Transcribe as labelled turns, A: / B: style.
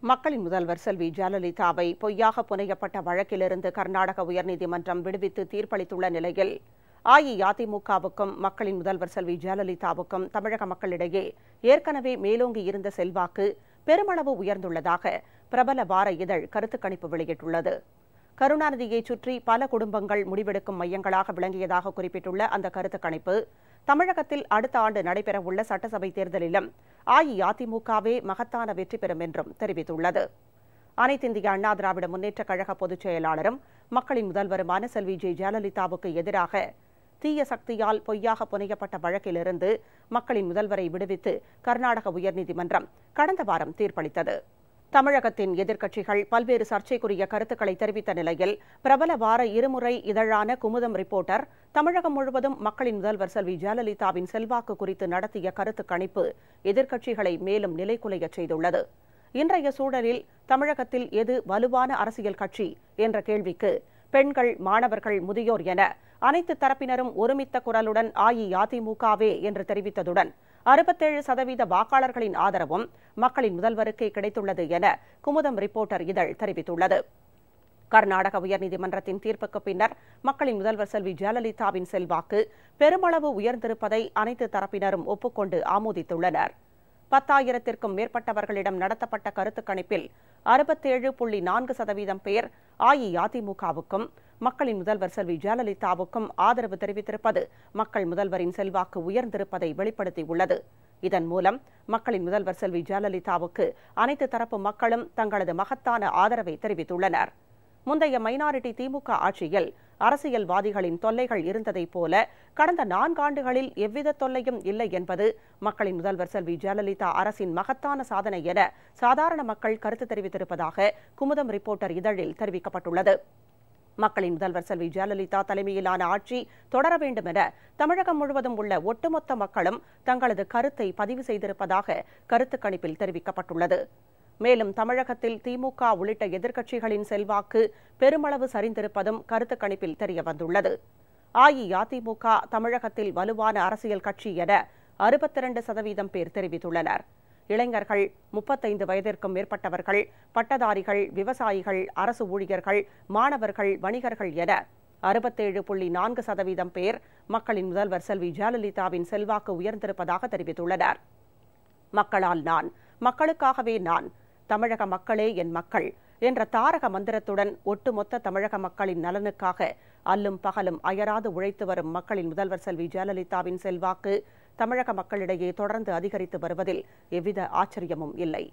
A: மக்களின் முதல்வர் செல்வி ஜெயலலிதாவை பொய்யாக புனையப்பட்ட வழக்கிலிருந்து கர்நாடக உயர்நீதிமன்றம் விடுவித்து தீர்ப்பளித்துள்ள நிலையில் அஇஅதிமுகவுக்கும் மக்களின் முதல்வர் செல்வி ஜெயலலிதாவுக்கும் தமிழக மக்களிடையே ஏற்கனவே மேலோங்கி இருந்த செல்வாக்கு பெருமளவு உயர்ந்துள்ளதாக பிரபல வார இதழ் கருத்து கணிப்பு வெளியிட்டுள்ளது. கருணாநிதியை சுற்றி பல குடும்பங்கள் முடிவெடுக்கும் மையங்களாக விளங்கியதாக குறிப்பிட்டுள்ள அந்த கருத்து கணிப்பு, தமிழகத்தில் அடுத்த ஆண்டு நடைபெறவுள்ள சட்டசபை தேர்தலிலும் அஇஅதிமுகவே மகத்தான வெற்றி பெறும் என்றும் தெரிவித்துள்ளது. அனைத்திந்திய அண்ணா திராவிட முன்னேற்றக் கழக பொதுச் செயலாளரும் மக்களின் முதல்வருமான செல்வி ஜெயலலிதாவுக்கு எதிராக தீய சக்தியால் பொய்யாக புனையப்பட்ட வழக்கிலிருந்து மக்களின் முதல்வரை விடுவித்து கர்நாடக உயர்நீதிமன்றம் கடந்த வாரம் தீர்ப்பளித்தது. தமிழகத்தின் எதிர்க்கட்சிகள் பல்வேறு சர்ச்சைக்குரிய கருத்துக்களை தெரிவித்த நிலையில் பிரபல வார இருமுறை இதழான குமுதம் ரிப்போர்ட்டர் தமிழகம் முழுவதும் மக்களின் முதல்வர் செல்வி ஜெயலலிதாவின் செல்வாக்கு குறித்து நடத்திய கருத்து கணிப்பு எதிர்க்கட்சிகளை மேலும் நிலைகுலையச் செய்துள்ளது. இன்றைய சூழலில் தமிழகத்தில் எது வலுவான அரசியல் கட்சி என்ற கேள்விக்கு பெண்கள், மாணவர்கள், முதியோர் என அனைத்து தரப்பினரும் ஒருமித்த குரலுடன் அஇஅதிமுகவே என்று தெரிவித்ததுடன் 67% வாக்காளர்களின் ஆதரவும் மக்களின் முதல்வருக்கே கிடைத்துள்ளது என குமுதம் ரிப்போர்ட்டர் இதழ் தெரிவித்துள்ளது. கர்நாடக உயர்நீதிமன்றத்தின் தீர்ப்புக்கு பின்னர் மக்களின் முதல்வர் செல்வி ஜெயலலிதாவின் செல்வாக்கு பெருமளவு உயர்ந்திருப்பதை அனைத்து தரப்பினரும் ஒப்புக்கொண்டு ஆமோதித்துள்ளனர். 10,000க்கும் மேற்பட்டவர்களிடம் நடத்தப்பட்ட கருத்து கணிப்பில் 67.4% பேர் அஇஅதிமுகவுக்கும் மக்களின் முதல்வர் செல்வி ஜெயலலிதாவுக்கும் ஆதரவு தெரிவித்திருப்பது மக்கள் முதல்வரின் செல்வாக்கு உயர்ந்திருப்பதை வெளிப்படுத்தியுள்ளது. இதன் மூலம் மக்களின் முதல்வர் செல்வி ஜெயலலிதாவுக்கு அனைத்து தரப்பு மக்களும் தங்களது மகத்தான ஆதரவை தெரிவித்துள்ளனர். முந்தைய மைனாரிட்டி திமுக ஆட்சியில் அரசியல்வாதிகளின் தொல்லைகள் இருந்ததைப் போல கடந்த 4 ஆண்டுகளில் எவ்வித தொல்லையும் இல்லை என்பது மக்களின் முதல்வர் செல்வி ஜெயலலிதா அரசின் மகத்தான சாதனை என சாதாரண மக்கள் கருத்து தெரிவித்திருப்பதாக குமுதம் ரிப்போர்ட்டர் இதழில் தெரிவிக்கப்பட்டுள்ளது. மக்களின் முதல்வர் செல்வி ஜெயலலிதா தலைமையிலான ஆட்சி தொடர வேண்டும் என தமிழகம் முழுவதும் உள்ள ஒட்டுமொத்த மக்களும் தங்களது கருத்தை பதிவு செய்திருப்பதாக கருத்து கணிப்பில் தெரிவிக்கப்பட்டுள்ளது. மேலும் தமிழகத்தில் திமுக உள்ளிட்ட எதிர்க்கட்சிகளின் செல்வாக்கு பெருமளவு சரிந்திருப்பதும் கருத்து கணிப்பில் தெரியவந்துள்ளது. அஇஅதிமுக தமிழகத்தில் வலுவான அரசியல் கட்சி என 62% பேர் தெரிவித்துள்ளனர். இளைஞர்கள், 35 வயதிற்கும் மேற்பட்டவர்கள், பட்டதாரிகள், விவசாயிகள், அரசு ஊழியர்கள், மாணவர்கள், வணிகர்கள் என 67.4% பேர் மக்களின் முதல்வர் செல்வி ஜெயலலிதாவின் செல்வாக்கு உயர்ந்திருப்பதாக தெரிவித்துள்ளனர். மக்களால் நான், மக்களுக்காகவே நான், தமிழக மக்களே என் மக்கள் என்ற தாரக மந்திரத்துடன் ஒட்டுமொத்த தமிழக மக்களின் நலனுக்காக அல்லும் பகலும் அயராது உழைத்து வரும் மக்களின் முதல்வர் செல்வி ஜெயலலிதாவின் செல்வாக்கு தமிழக மக்களிடையே தொடர்ந்து அதிகரித்து வருவதில் எவ்வித ஆச்சரியமும் இல்லை.